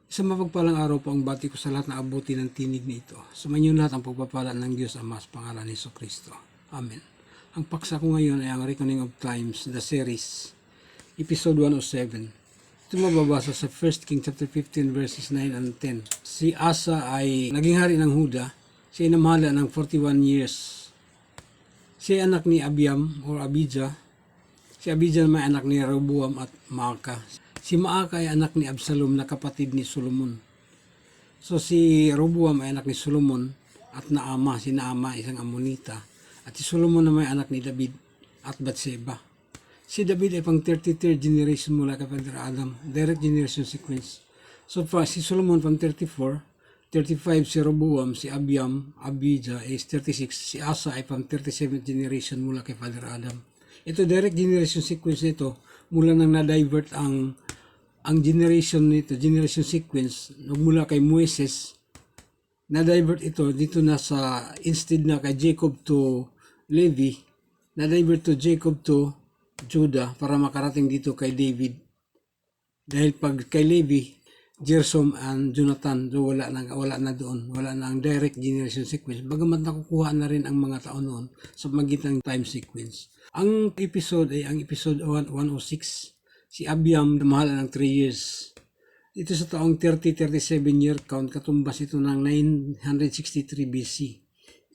Isang mapagpalang araw po ang bati ko sa lahat na abuti ng tinig na ito. Sumainyo lahat ang pagpapala ng Diyos Ama sa pangalan ni Jesucristo. Amen. Ang paksa ko ngayon ay ang Reckoning of Times, the series, episode 107. Ito mababasa sa 1 King chapter 15 verses 9 and 10. Si Asa ay naging hari ng Huda. Siya ay namahala ng 41 years. Siya ay anak ni Abiam or Abijah. Si Abijah may anak ni Rehoboam at Maaka. Si Maaka ay anak ni Absalom na kapatid ni Solomon. So si Rehoboam ay anak ni Solomon at Naama, si Naama isang Amonita. At si Solomon na may anak ni David at Bathsheba. Si David ay pang 33rd generation mula kay Father Adam, direct generation sequence. So si Solomon pang 34, 35 si Rehoboam, si Abiam, Abijah is 36, si Asa ay pang 37th generation mula kay Father Adam. Ito direct generation sequence nito mula nang na-divert ang generation nito, generation sequence mula kay Moises, na-divert ito dito na sa instead na kay Jacob to Levi, na-divert to Jacob to Judah para makarating dito kay David. Dahil pag kay Levi, Gershom and Jonathan, so wala na doon, wala na ang direct generation sequence. Bagamat nakukuha na rin ang mga tao noon sa magitan ng time sequence. Ang episode ay ang episode 106. Si Abiam namahala ng 3 years. Ito sa taong 30-37 year count, katumbas ito ng 963 BC.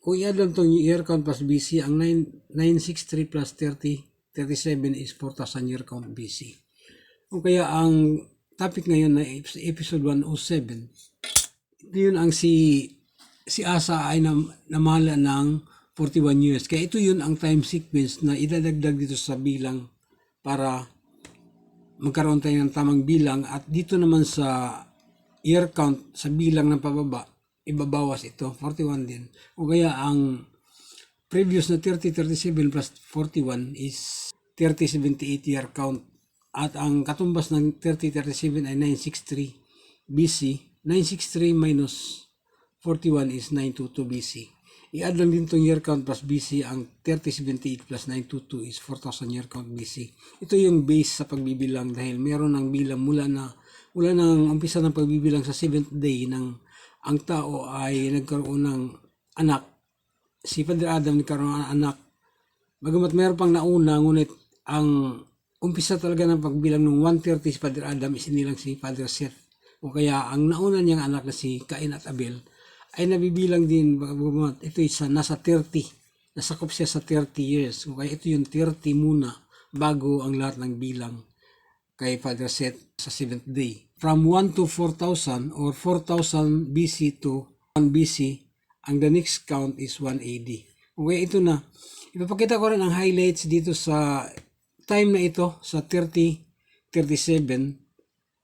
Kung i-add lang itong year count plus BC, ang 963 plus 37 is 4,000 year count BC. O kaya ang topic ngayon na episode 107, yun ang si Asa ay namahala ng 41 years. Kaya ito yun ang time sequence na idadagdag dito sa bilang para magkaroon tayo ng tamang bilang, at dito naman sa year count sa bilang ng pababa ibabawas ito 41 din. O kaya ang previous na 30-37 plus 41 is 30-78 year count, at ang katumbas ng 30-37 ay 963 BC. 963 minus 41 is 922 BC. I-add lang din itong year count plus BC, ang 3078 plus 922 is 4,000 year count BC. Ito yung base sa pagbibilang dahil meron ng bilang mula ng umpisa ng pagbibilang sa 7th day ng ang tao ay nagkaroon ng anak. Si Father Adam nagkaroon ng anak. Bagamat meron pang nauna, ngunit ang umpisa talaga ng pagbilang ng 130 si Father Adam is inilang si Father Seth. O kaya ang nauna niyang anak na si Cain at Abel ay nabibilang din, ito isa nasa 30, nasakop siya sa 30 years. Kaya ito yung 30 muna bago ang lahat ng bilang kay Father Seth sa 7th day. From 1 to 4,000 or 4,000 BC to 1 BC, ang the next count is 1 AD. Okay, ito na. Ipapakita ko rin ang highlights dito sa time na ito sa 30-37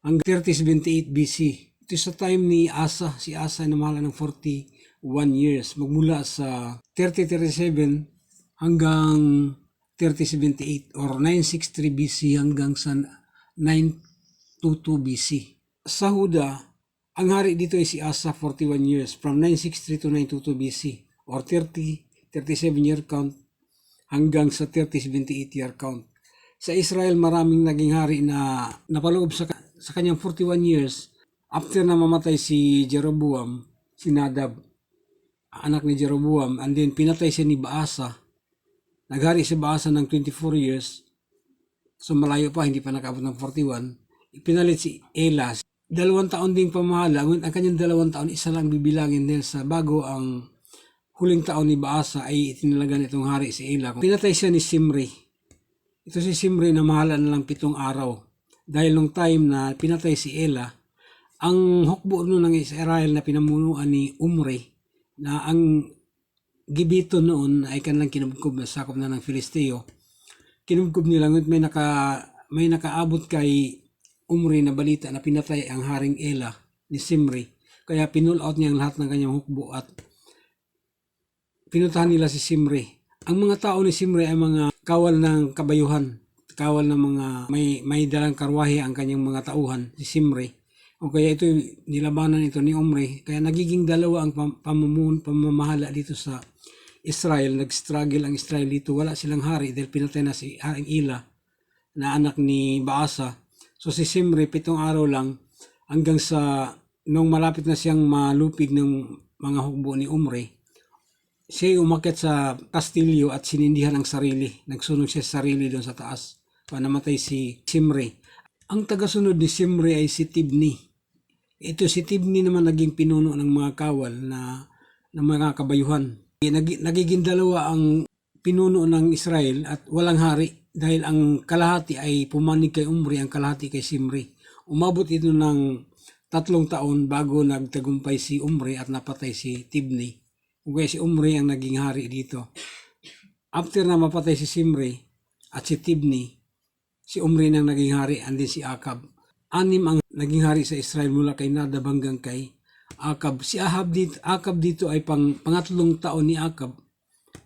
hanggang 30-78 BC. Ito sa time ni Asa. Si Asa ay namahala ng 41 years. Magmula sa 30-37 hanggang 30-78 or 963 BC hanggang sa 922 BC. Sa Huda, ang hari dito ay si Asa 41 years from 963 to 922 BC or 30-37 year count hanggang sa 30-78 year count. Sa Israel, maraming naging hari na napaloob sa kanyang 41 years. After na mamatay si Jeroboam, si Nadab, anak ni Jeroboam, and then pinatay siya ni Baasa. Naghari si Baasa ng 24 years. So malayo pa, hindi pa nakaabot ng 41. Ipinalit si Ela. 2 taon ding pamahala. Ang kanyang 2 taon, isa lang bibilangin dahil sa bago ang huling taon ni Baasa ay itinalagan itong hari si Ela. Pinatay siya ni Simri. Ito si Simri na mahala na lang 7 araw. Dahil nung time na pinatay si Ela, ang hukbo noon ng Israel na pinamunuan ni Umri, na ang Gibito noon ay kanilang kinubkob na sakop na ng Filisteo. Kinubkob nila, may nakaabot kay Umri na balita na pinatay ang haring Ela ni Simri. Kaya pinull out niya ang lahat ng kanyang hukbo at pinuntahan nila si Simri. Ang mga tao ni Simri ay mga kawal ng kabayuhan, kawal ng mga may dalang karwahe ang kanyang mga tauhan, si Simri. O kaya ito nilabanan ito ni Omri. Kaya nagiging dalawa ang pamamahala dito sa Israel. Nag-struggle ang Israel dito. Wala silang hari dahil pinatay na si Haring Ela na anak ni Baasa. So si Simri 7 araw lang hanggang sa nung malapit na siyang malupig ng mga hukbo ni Omri, siya umakyat sa kastilyo at sinindihan ang sarili. Nagsunog siya sa sarili doon sa taas. Namatay si Simri. Ang tagasunod ni Simri ay si Tibni. Ito si Tibni naman naging pinuno ng mga kawal ng mga kabayuhan. Nagiging dalawa ang pinuno ng Israel at walang hari dahil ang kalahati ay pumanig kay Omri, ang kalahati kay Simri. Umabot ito ng 3 taon bago nagtagumpay si Omri at napatay si Tibni. Kaya si Omri ang naging hari dito. After na mapatay si Simri at si Tibni, si Omri nang naging hari, andin si Akab. 6 ang naging hari sa Israel mula kay Nadab hanggang kay Akab. Si Akab dito ay pangatlong taon ni Akab.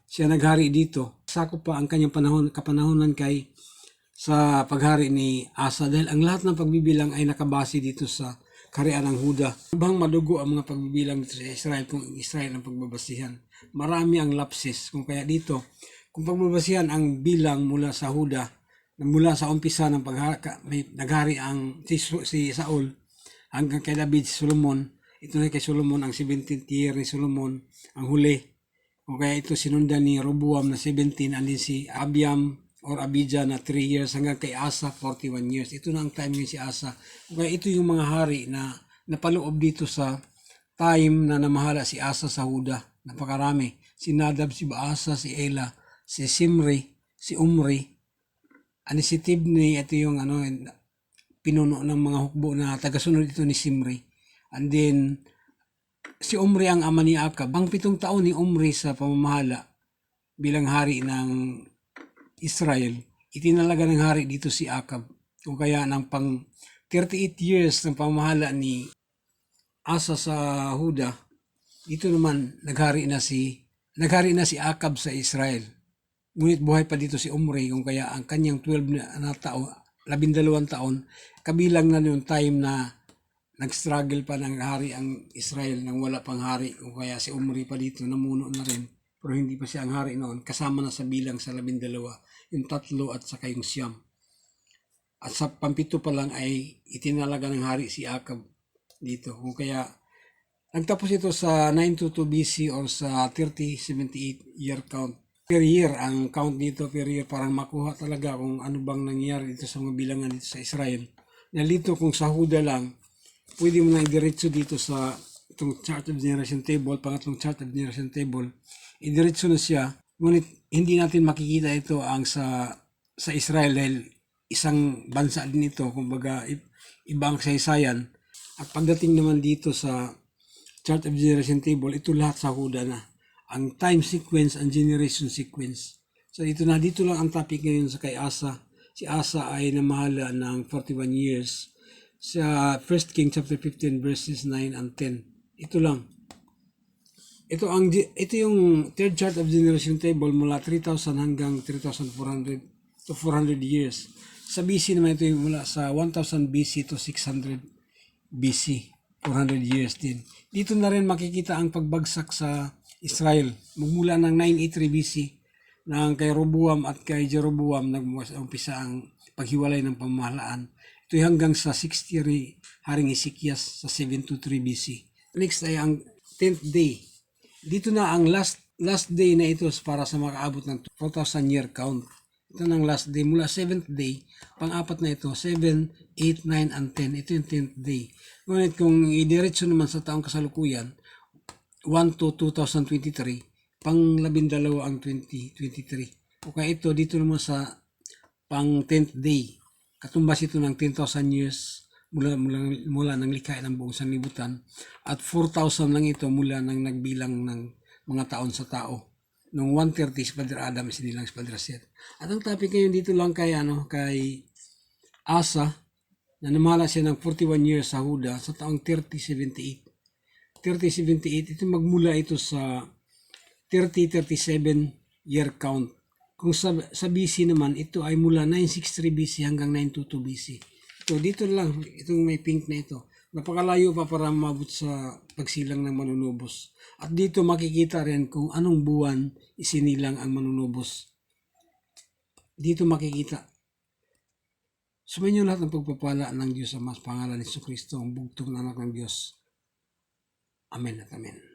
Siya naghari dito. Sakop pa ang kanyang kapanahonan kay sa paghari ni Asa dahil ang lahat ng pagbibilang ay nakabase dito sa kaharian ng Huda. Bang madugo ang mga pagbibilang dito sa Israel kung Israel ang pagbabasihan. Marami ang lapses. Kung kaya dito, kung pagbabasihan ang bilang mula sa Huda, mula sa umpisa ng naghari ang si Saul hanggang kay David, si Solomon. Ito na kay Solomon ang 17th year ni Solomon, ang huli. O kaya ito sinundan ni Roboam na 17, andin si Abijah na 3 years hanggang kay Asa 41 years. Ito na ang time ni si Asa. O kaya ito yung mga hari na napaloob dito sa time na namahala si Asa sa Huda. Napakarami. Si Nadab, si Baasa, si Ela, si Simri, si Omri, si Tibni. Ito yung pinuno ng mga hukbo na tagasunod ito ni Simri. And then si Omri ang ama ni Akab. Ang 7 taon ni Omri sa pamamahala bilang hari ng Israel, itinalaga ng hari dito si Akab. O kaya ng pang 38 years ng pamamahala ni Asa sa Huda, dito naman naghari na si Akab sa Israel. Ngunit buhay pa dito si Omri, kung kaya ang kanyang 12 na taon, 12 taon, kabilang na yung time na nag-struggle pa ng hari ang Israel nang wala pang hari. Kung kaya si Omri pa dito, namuno na rin. Pero hindi pa siya ang hari noon. Kasama na sa bilang sa 12, yung 3 at saka yung 9. At sa pampito pa lang ay itinalaga ng hari si Akab dito. Kung kaya nagtapos ito sa 922 BC or sa 3078 year count. Per year, ang count dito per year, parang makuha talaga kung ano bang nangyari dito sa mga bilangan dito sa Israel. Dito kung sa Huda lang, pwede mo na idiretso dito sa itong chart of generation table, pangatlong chart of generation table. Idiretso na siya, ngunit hindi natin makikita ito ang sa Israel dahil isang bansa din ito, kumbaga ibang saysayan. At pagdating naman dito sa chart of generation table, ito lahat sa Huda na. Ang time sequence, ang generation sequence. So dito lang ang topic ngayon sa kay Asa. Si Asa ay namahala ng 41 years sa 1 King chapter 15 verses 9 and 10. Ito lang. Ito yung third chart of generation table mula 3,000 hanggang 3,400 to 400 years. Sa BC naman ito yung mula sa 1,000 BC to 600 BC, 400 years din. Dito na rin makikita ang pagbagsak sa Israel. Magmula ng 983 BC nang kay Roboam at kay Jeroboam nag-umpisa ang paghiwalay ng pamahalaan. Ito hanggang sa 60 Haring Hezekias sa 723 BC. Next ay ang 10th day. Dito na ang last day na ito para sa makaabot ng 4,000 year count. Ito ng last day. Mula 7th day, pang-apat na ito, 7, 8, 9, and 10. Ito yung 10th day. Ngunit kung idiretso naman sa taong kasalukuyan, 1 to 2023, pang-12 ang 2023. O kaya ito, dito naman sa pang 10th day. Katumbas ito ng 10,000 years mula ng likha ng buong sanlibutan at 4,000 lang ito mula ng nagbilang ng mga taon sa tao. Noong 130 si Padre Adam, sinilang si Padre Seth. At ang topic ngayon dito lang kay Asa na namahala siya ng 41 years sa Huda sa taong 3078. 3078, ito magmula ito sa 3037 year count. Kung sa BC naman, ito ay mula 963 BC hanggang 922 BC. Dito lang, itong may pink na ito. Napakalayo pa para mabot sa pagsilang ng manunubos. At dito makikita rin kung anong buwan isinilang ang manunubos. Dito makikita. Sumainyo lahat ng pagpapala ng Diyos Ama sa pangalan ni Kristo, ang bugtong na anak ng Diyos. Amen at amen.